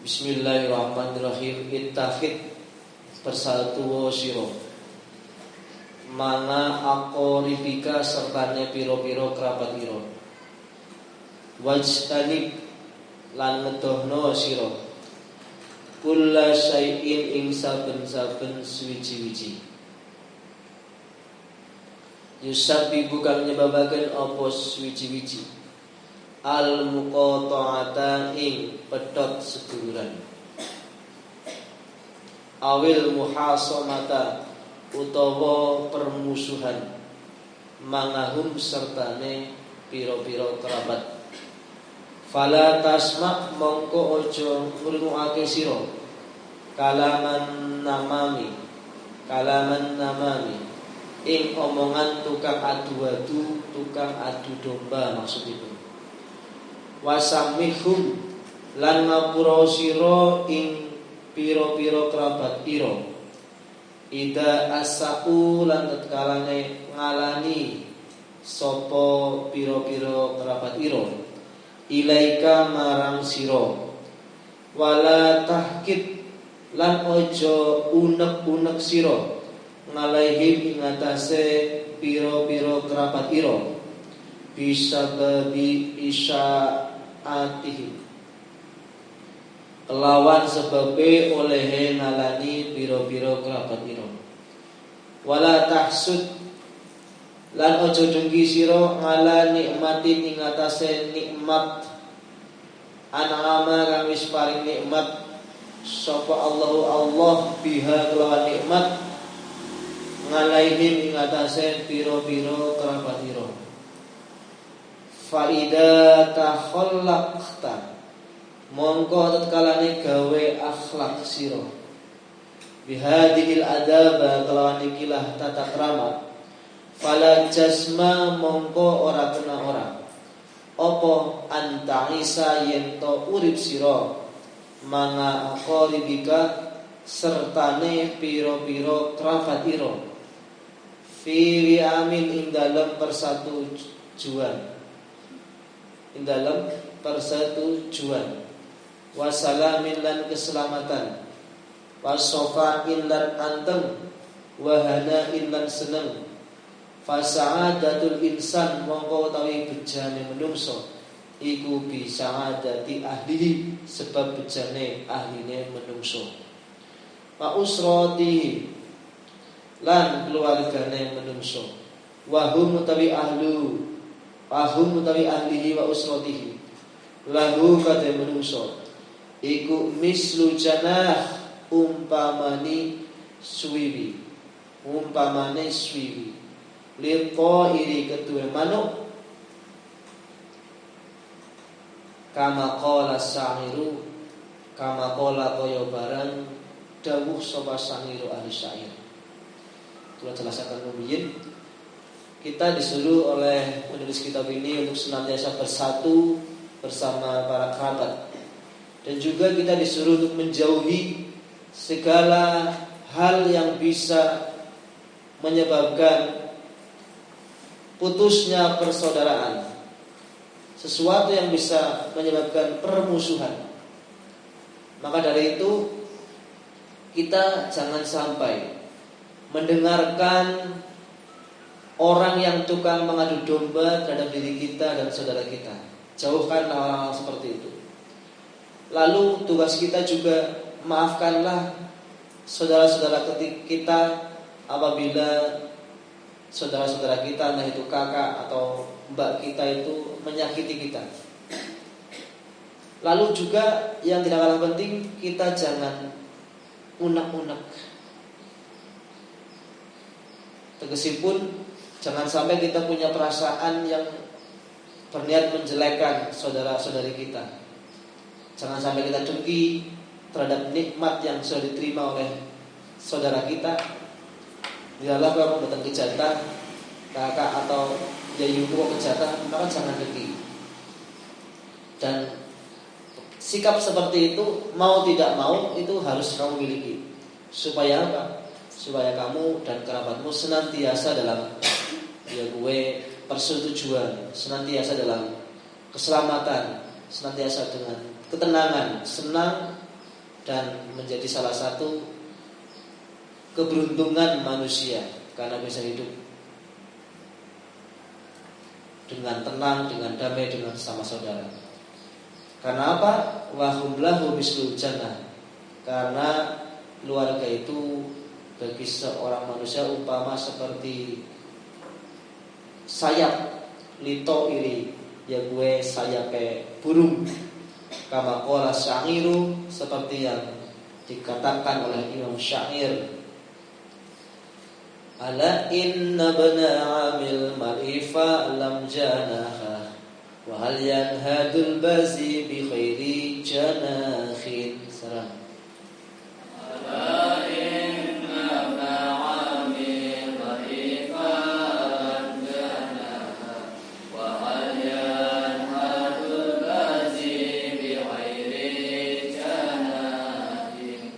Bismillahirrahmanirrahim. Ittafid bersatu siro mana aqoribika sertane piro-piro kerabat iro. Wajtanib lan ngedohno siro kulla syai'in ing saben-saben suwiji-wiji. Yusabbibu kang nyebabaken apa suwiji-wiji al-muqata'ata ing pedhot seduluran, awil muhasamata utawa permusuhan, mangahum sertane piro-piro kerabat. Fala tasma mongko ojo ngrungokake sira kalaman namami ing omongan tukang adu-adu, tukang adu domba maksudipun. Wasamihum lan ngapura sira ing pira-pira kerabat ira. Ida asau lan tetkalane ngalani sapa pira-pira kerabat ira ilaika marang sira. Wala tahkit lan ojo unek-unek sira ngalaihim ing atase pira-pira kerabat ira bisa babi isyaatihim kelawan sebabe olehe ngalani pira-pira kerabat ira. Wala tahsud lan ojo dengki sira ngala nikmatin ing atase nikmat an'ama kang wis paring nikmat sapa Allah biha kelawan nikmat ngalaihim ing atase pira-pira kerabat ira. Faida takhallaqta mongko tetkalane gawe akhlak sira bihadhil adaba kelawan ikilah tata krama. Fala jasma mongko ora kena ora apa anta isa yen to urip sira manga aqoribika sertane pira-pira kerabat ira fi amin ing dalem persetujuan wasalamin lan keselamatan wasofa'in lan anteng wahanain lan seneng fasa'adatul insan mongko utawi bejane menungso iku bisa'adati ahlihi sebab bejane ahline menungso wa usratihi lan keluargane menungso wahum utawi ahlihi wa usratihi lahu kate menungso iku mislu janah umpamane swiwi lipo iri kedua manuk kama qala sya'iru kama qala kaya barang dawuh sapa sya'iru ahli syair. Telah jelaskan kemudian kita disuruh oleh penulis kitab ini untuk senantiasa bersatu bersama para kerabat, dan juga kita disuruh untuk menjauhi segala hal yang bisa menyebabkan putusnya persaudaraan, sesuatu yang bisa menyebabkan permusuhan. Maka dari itu kita jangan sampai mendengarkan orang yang tukang mengadu domba terhadap diri kita dan saudara kita. Jauhkanlah orang-orang seperti itu. Lalu tugas kita juga maafkanlah saudara-saudara kita apabila saudara-saudara kita, entah itu kakak atau mbak kita, itu menyakiti kita. Lalu juga yang tidak kalah penting, kita jangan unek-unek. Tegesipun jangan sampai kita punya perasaan yang berniat menjelekkan saudara-saudari kita. Jangan sampai kita dengki terhadap nikmat yang sudah diterima oleh saudara kita. Biarlah kamu datang ke jatah kakak atau yayumu ke jatah, maka jangan dengki. Dan sikap seperti itu mau tidak mau itu harus kamu miliki. Supaya apa? Supaya kamu dan kerabatmu senantiasa dalam persetujuan, senantiasa dalam keselamatan, senantiasa dengan ketenangan, senang dan menjadi salah satu keberuntungan manusia karena bisa hidup dengan tenang, dengan damai, dengan sesama saudara. Karena apa? Wa hum lahu mislul jannah. Karena keluarga itu bagi seorang manusia umpama seperti sayap lito iri, ya gue sayapnya burung. Kama qala Sya'iru, seperti yang dikatakan oleh Imam Syair, ala inna bana amil marifa lam janaha wa hal yanhadul bazi bi khairi janakhin. Salam. Ala inna bana amil marifa lam janaha wa hal yanhadul bazi bi khairi janakhin.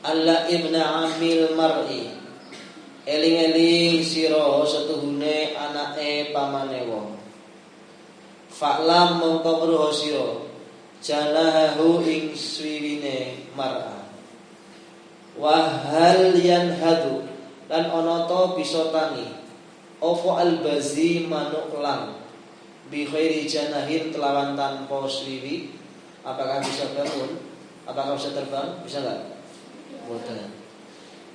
Ala ibna amil mar'i, eling-eling sira setuhune anake pamane wong. Fa'lam mongko weruh sira janahu ing swiwine mar'a. Wa hal yanhadu, lan ana ta bisa tangi apa albazi manuk lang bi khairi janahin kelawan tanpa swiwi. Apakah bisa bangun? Apakah bisa terbang? Bisa enggak? Boten.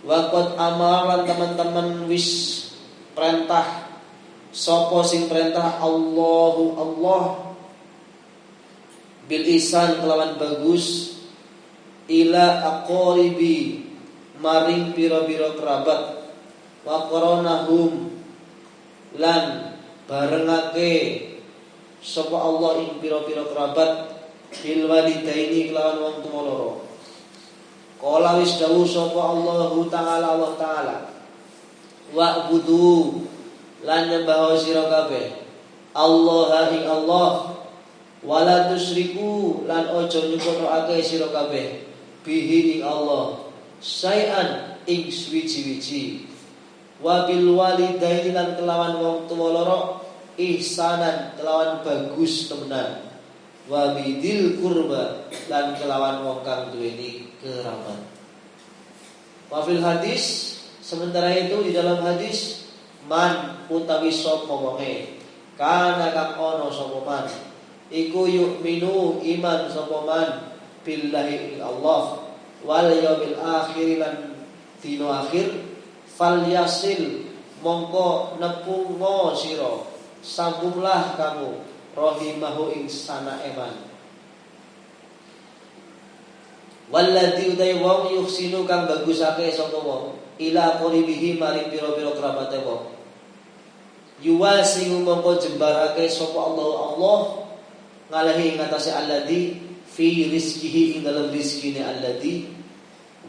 Waqad amalan teman-teman wis perintah sapa sing perintah Allahu Allah bil ihsan kelawan bagus ila aqaribi maring pira-pira kerabat wa qaranahum lan barengake sapa Allah ing pira-pira kerabat bil walidaini kelawan wong tuwa loro. Qala wis dawuh sapa Allah Ta'ala wa'budu lan nyembah sira kabeh Allah ing Allah wala tusyriku lan aja nyukutake sira kabeh bihi ing Allah sayan ing suwi-wiji wa bil walidaini lan kelawan wong tuwa loro ihsanan kelawan bagus temenan wa bidil kurba lan kelawan wong kang duweni kerabat. Wa fil hadis, sementara itu di dalam hadis man utawi sapa wonge kana kang ana sapa man iku yu'minu iman sapa man billahi Allah wal yaumil akhir lan dina akhir falyasil mongko nepungo sira sambunglah kamu rahimahu ing sana eman. Walladzi utai wong yuhsinu kang bagusake sapa wong ila qoribihi maring pira-pira kerabate wong yuwasihu mongko jembarake sapa Allah ngalahi ngatasé alladzi fi rizqihi ing dalam rizkine alladzi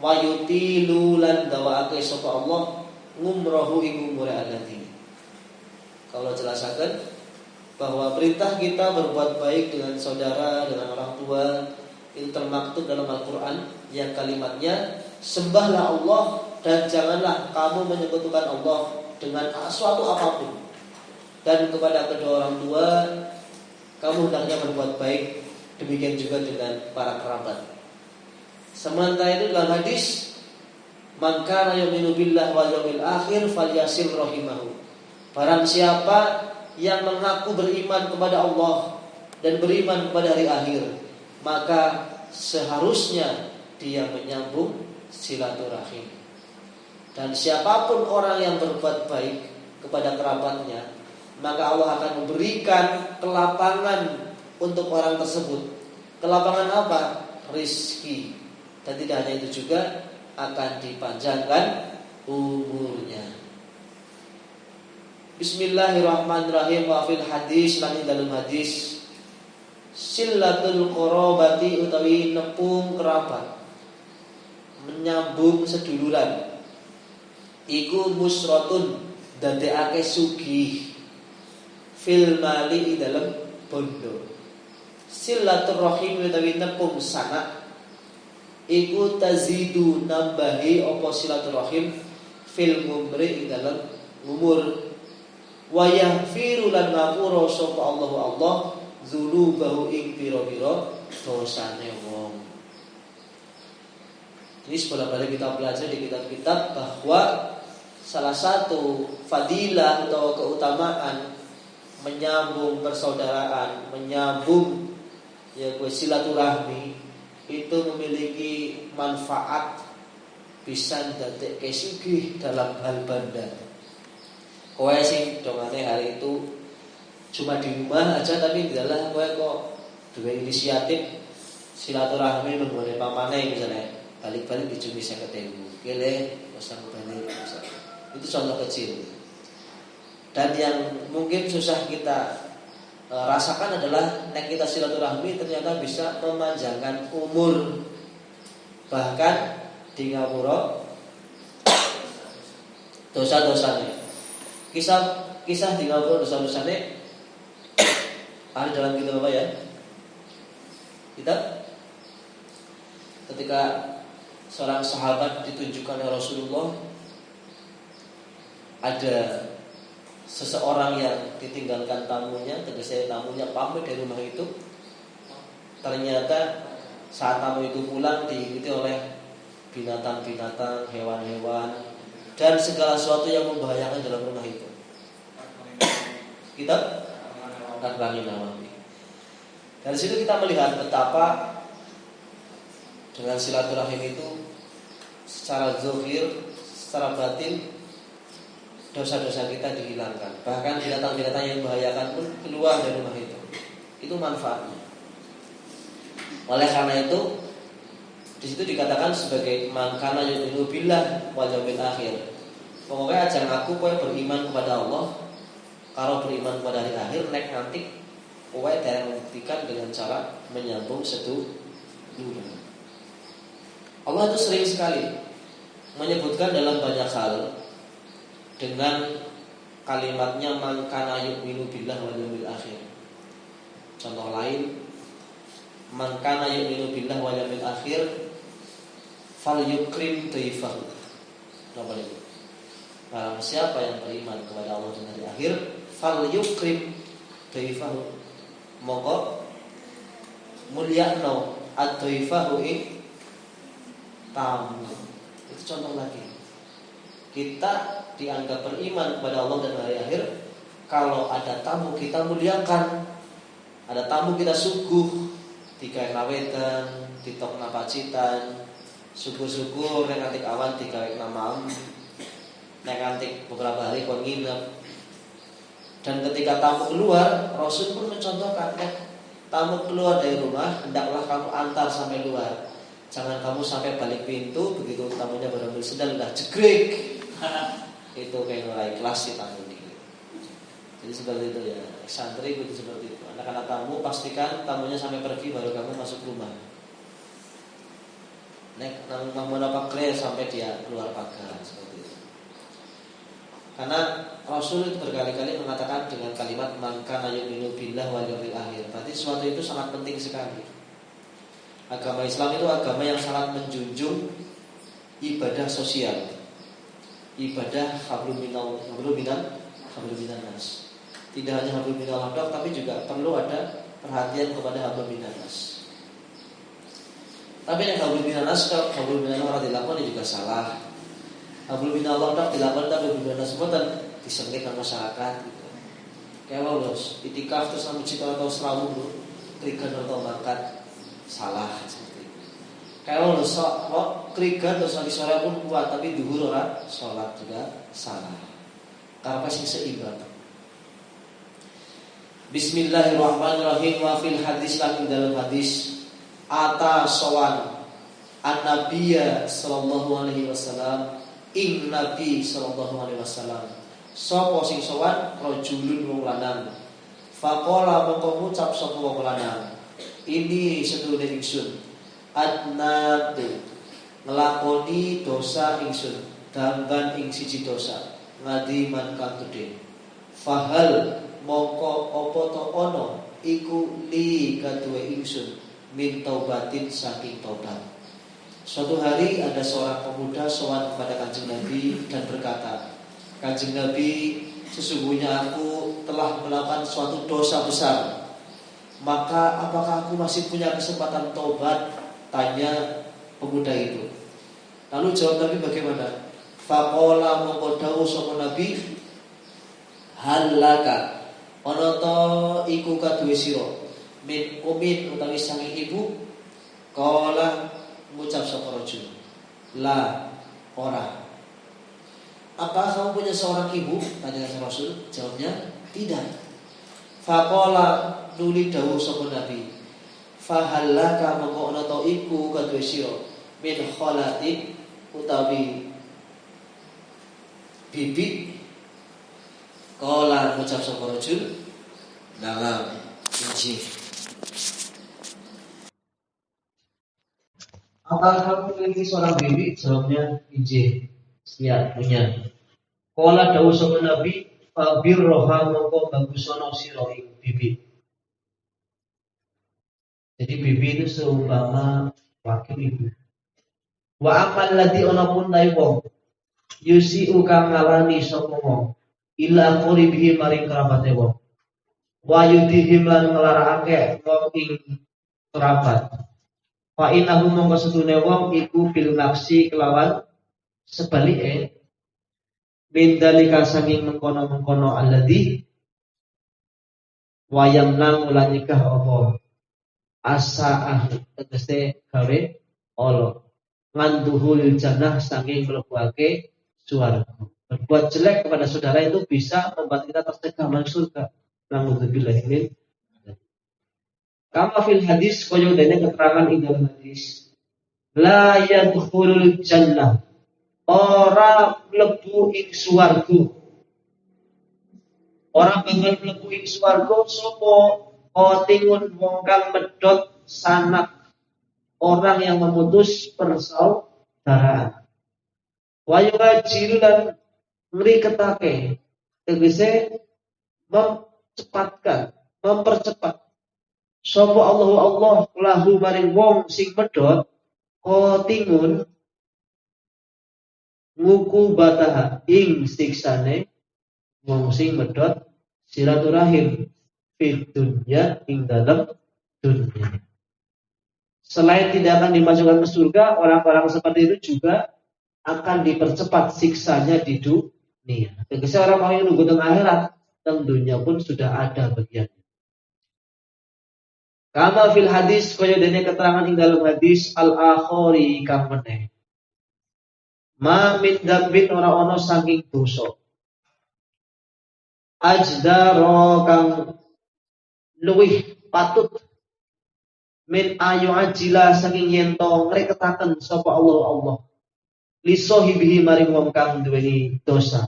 wa yutilu lan dawaake sapa Allah ngumrahu ing umure alladzi. Kalau jelasaken bahwa perintah kita berbuat baik dengan saudara, dengan orang tua itu termaktub dalam Al-Quran yang kalimatnya sembahlah Allah dan janganlah kamu menyekutukan Allah dengan suatu apapun, dan kepada kedua orang tua kamu hendaknya berbuat baik, demikian juga dengan para kerabat. Sementara itu dalam hadis man kana yu'minu billahi wal yawmil akhir falyasil rahimahu, barang siapa yang mengaku beriman kepada Allah dan beriman kepada hari akhir, maka seharusnya dia menyambung silaturahim. Dan siapapun orang yang berbuat baik kepada kerabatnya, maka Allah akan memberikan kelapangan untuk orang tersebut. Kelapangan apa? Rizki. Dan tidak hanya itu juga, akan dipanjangkan umurnya. Bismillahirrahmanirrahim. Wa fil hadis, lan dalam hadis, silatul qarabati utawi nepung kerabat, menyambung seduluran, iku musratun dadekake sugih fil mali dalam bondo. Silatul rahim utawi nepung sanak, iku tazidu nambahi apa silatul rahim fil umri dalam umur, wa yaghfiru lan ngapura sapa Allah dzunubahu ing pira-pira dosane wong. Ini bolak-balik kita belajar di kitab-kitab bahwa salah satu fadilah atau keutamaan menyambung persaudaraan, menyambung silaturahmi itu memiliki manfaat bisa ndadekke sugih dalam hal bandar. Kowe sing dongane hari itu cuma di rumah aja tapi dalah kowe kok duwe inisiatif silaturahmi menggone pamane misalnya balik-balik di cumi 50.000 kele usah balik misalnya. Itu contoh kecil. Dan yang mungkin susah kita rasakan adalah nek kita silaturahmi ternyata bisa memanjangkan umur. Bahkan di ngapura dosa-dosanya. Kisah di ngapura dosa-dosanya ada dalam kitab apa ya? Kita ketika seorang sahabat ditunjukkan oleh Rasulullah, ada seseorang yang ditinggalkan tamunya, tegasnya tamunya pamit dari rumah itu. Ternyata saat tamu itu pulang diikuti oleh binatang-binatang, hewan-hewan, dan segala sesuatu yang membahayakan dalam rumah itu. Kita akan Nawawi. Dari situ kita melihat betapa dengan silaturahim itu secara zahir, secara batin dosa-dosa kita dihilangkan. Bahkan binatang-binatang yang membahayakan pun keluar dari rumah itu. Itu manfaatnya. Oleh karena itu di situ dikatakan sebagai man kana yu'minu billah wal yawmil akhir. Pokoknya ajang aku kowe beriman kepada Allah, kalau beriman kepada hari akhir nek nanti kowe dereng membuktikan dengan cara menyambung sedulur. Allah itu sering sekali menyebutkan dalam banyak hal dengan kalimatnya man kana yu'minu billah wal yawmil akhir. Contoh lain, man kana yu'minu billah wal yawmil akhir falyukrim dhaifahu. Apa itu? Barang siapa yang beriman kepada Allah dan hari akhir, falyukrim dhaifahu. Monggo mulyakno ad-dhaifahu tamu. Itu contoh lagi. Kita dianggap beriman kepada Allah dan hari akhir kalau ada tamu kita muliakan. Ada tamu kita suguh, digawe nawetan, ditok napacitan, syukur-syukur nek nganti awan digawe namam. Nek nganti beberapa hari kon nginep. Dan ketika tamu keluar, Rasul pun mencontohkan, tamu keluar dari rumah hendaklah kamu antar sampai luar. Jangan kamu sampai balik pintu begitu tamunya baru ambil sendal udah jegrek. Itu kayak mulai kelas si tamu ini. Jadi seperti itu ya. Santri itu seperti itu. Anak-anak tamu pastikan tamunya sampai pergi baru kamu masuk rumah. Nek nang mau apa clear sampai dia keluar pagar seperti itu. Karena Rasul itu berkali-kali mengatakan dengan kalimat man kana yu'minu billah wal yawmil akhir. Berarti sesuatu itu sangat penting sekali. Agama Islam itu agama yang sangat menjunjung ibadah sosial, ibadah hablum minan nas. Tidak hanya hablum minal hadaq, tapi juga perlu ada perhatian kepada hablum minan nas. Tapi yang hablum minan nas, kalau hablum minan hadaq dilakukan juga salah. Hablum minal hadaq dilakukan tapi hablum minan nas buatan disengketkan masyarakat. Gitu. Kayak lulus itikaf terus sampai cita atau selalu krigan atau makan. Salah seperti itu. Kalau krigan terus nanti sore pun kuat tapi duhur ora sholat juga salah. Karena sing seimbang. Bismillahirrahmanirrahim. Wa fil hadis lan dalam hadis ata sawan an-nabiyya sallallahu alaihi wasallam ing nabi sallallahu alaihi wasallam. Sapa sing sawan rajulun wong lanang. Faqala mongko ngucap sapa wong lanang. Ini sedulur ingsun adnatu ngelakoni dosa ingsun damban ing siji dosa ngadiman kang gedhe fahal mongko apa to ana iku li kaduwe ingsun min taubatin saking taubat. Suatu hari ada seorang pemuda sowan kepada Kanjeng Nabi dan berkata, Kanjeng Nabi, sesungguhnya aku telah melakukan suatu dosa besar. Maka apakah aku masih punya kesempatan taubat? Tanya pemuda itu. Lalu jawab Nabi bagaimana? Faqala mongko dawuh sapa Nabi, halaka ana ta iku kaduwe sira min umin utawi sangi ibu. Qala ngucap sapa rajul, la ora. Apa kamu punya seorang ibu? Tanya Rasul. Jawabnya tidak. Faqala nuli dawuh sapa Nabi, fahallaka mongko ana ta iku kaduwe sira min khalatin utawi bibi. Qala ngucap sapa rajul, na'am, injih. Apakah kamu memiliki seorang bibi? Jawabnya injih. Siap punya. Qala dawuh sapa Nabi, fabirroha mongko bagusono sira ing bibi. Jadi bibi itu seumpama wakil ibu. Wa amal ladzi ana pun tai wong yusiu kang ngalani sapa wong ila quribihi maring kerabate wong. Wa yudhihim lan nglarakake wong ing kerabat. Fa innahu mongko sedune wong iku bil nafsi kelawan sebalike bindalika saking mengkono-mengkono alladzi wayam nang ulan nikah apa asaah tegese gawe Allah nganduhul jannah saking mlebuake swarga. Berbuat jelek kepada saudara itu bisa membuat kita tercegah masuk surga. Alhamdulillah ini. Kama fil hadis koyo dene keterangan ing dalam hadis la yadkhulul jannah ora mlebu ing swarga. Ora bakal mlebu ing swarga sapa otingun wong kang medhot sanak orang yang memutus persaudaraan. Wa yujiru lan ngriketake tegese mempercepat sapa Allah lahu maring wong sing medhot otingun nguku bataha ing siksane wong sing medhot silaturahim fid dunya ing dalam dunia. Selain tidak akan dimasukkan ke surga, orang-orang seperti itu juga akan dipercepat siksanya di dunia. Tegese orang yang nunggu tengah akhirat, tentunya pun sudah ada bagiannya. Kama fil hadis kaya dene keterangan ing dalam hadis al-akhari kang meneh. Ma min dambin ora ana saking dosa. Ajdaro kang luwih patut min ayu ajila saking yento ngreketaken sapa Allah li sahibihi maring wong kang duweni dosa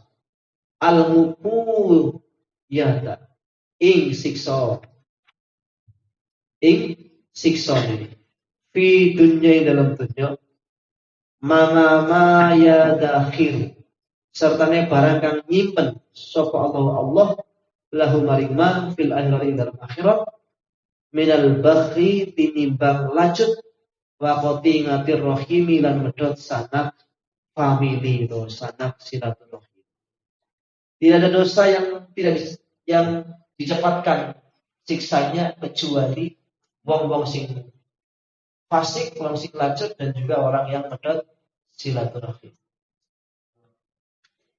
al muku yata ing siksa ini fi dunya dalam dunya mama ya dakhir sertane barang kang nyimpen sapa Allah lahu maring ma fil akhirati dalam akhirat minal bakhi tinimbang lacut wa qati ngatir rahimi lan medhot sanak famili itu sanak silaturahim. Tidak ada dosa yang dicepatkan siksanya kecuali wong-wong sing fasik, wong sing lacut dan juga orang yang medhot silaturahim.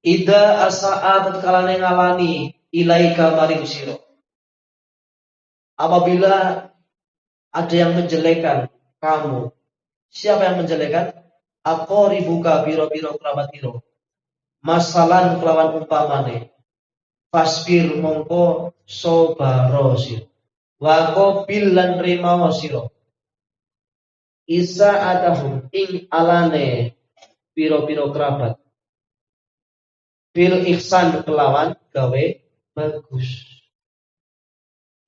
Ida asa'a tatkala ngalani ilaika maring sira. Apabila ada yang menjelekan kamu, siapa yang menjelekan? Aqribuka biro-biro kerabat iro. Masalan kelawan umpamane. Fasbir mongko sobaro sira. Wa qabil lan rimawa sira. Isa adahum ing alane biro-biro kerabat. Bil ihsan kelawan gawe bagus.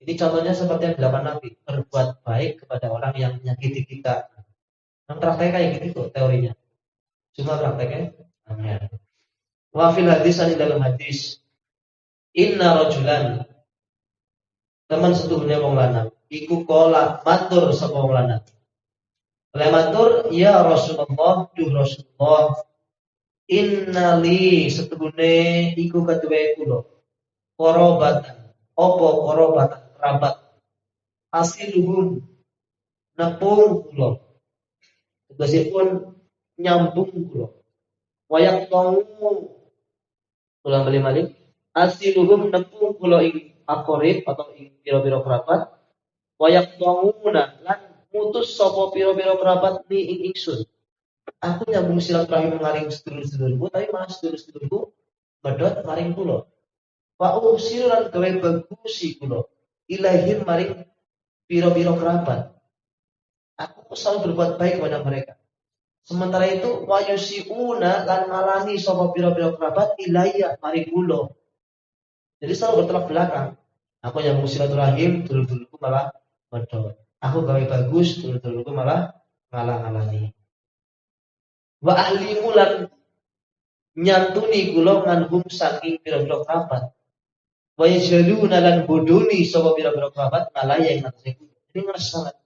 Ini contohnya seperti yang dilakukan Nabi, berbuat baik kepada orang yang menyakiti kita. Yang prakteknya kayak gitu kok teorinya. Cuma prakteknya aneh. Wa fil hadis ani dalam hadis inna rajulan teman setuhune wong lanang iku qala matur sapa wong lanang. Oleh matur ya Rasulullah duh Rasulullah innali setuhune iku keduwe kula korobatan opo korobatan kerabat asiluhun nepung kula tegasipun nyambung kula. Wayak tau ulang bali malih asiluhum nepung kula ing akorib atau ing pira-pira kerabat. Wayak tawuna lan mutus sapa pira-pira kerabat ni ing ingsun. Aku nyambung silaturahim maring sedulur-sedulurku, tapi malah sedulur-sedulurku medhot maring kula. Wa usiran gawe bagusi kula ilahim maring pira-pira kerabat. Aku selalu berbuat baik kepada mereka. Sementara itu wayusiuna lan ngalani sapa pira-pira kerabat ilayya maring kula. Jadi selalu bertolak belakang. Aku nyambung silaturahim, dulur-dulurku malah medhot. Aku gawe bagus, dulur-dulurku malah ngalah-ngalani. Wa ahlimu lan nyantuni kula manhum saking pira-pira kerabat. Wa yajhaluna lan bodoni sapa pira-pira kerabat ngalaya ing atase kula. Ini ngeres banget.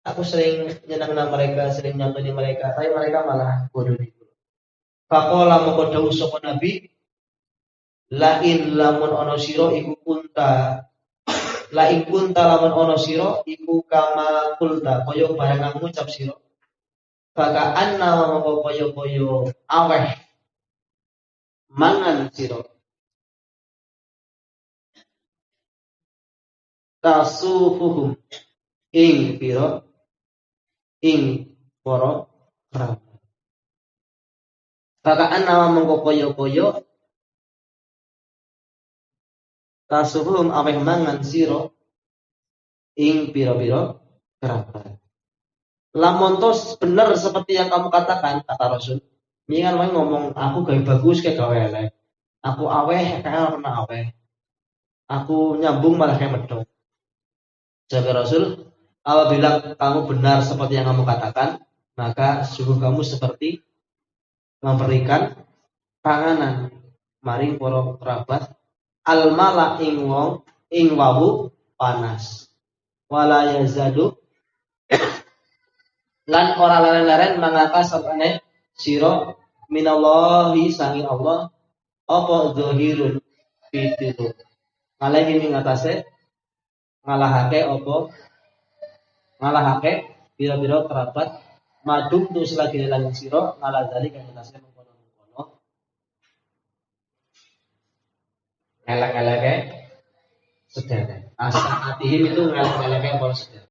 Aku sering nyenangna mereka, sering nyantuni mereka, tapi mereka malah bodoni kula. Faqala moko dawuh sapa Nabi, la in lamun ana sira iku kunta. La in kunta lamun ana sira iku kama kulta, kaya barang kang ngucap sira. Baka anna moko kaya aweh mangan sira. Tasufuhum ing pira ing para kerabat. Baka anna moko kaya tasufuhum aweh mangan sira ing pira-pira kerabat. Lamun tos bener seperti yang kamu katakan, kata Rasul. Ini kan ngomong aku gawe bagus kayak gawe elek. Aku aweh kayak pernah aweh. Aku nyambung malah kayak medhot. Jaga Rasul, apabila kamu benar seperti yang kamu katakan, maka sungguh kamu seperti memberikan panganan maring para kerabat al-mala ing wong ing wawu panas. Wala yazadu lan ora leren-leren mangaka sapane sira minallahi sangi Allah apa zahirun fitiru. Ngalahi ing atase ngalahake pira-pira kerabat madum tu selagi lan sira ngalah dari kang atase mengkono-mengkono elek-eleke sedherek. Asa atihim itu ngelek-eleke para sedherek.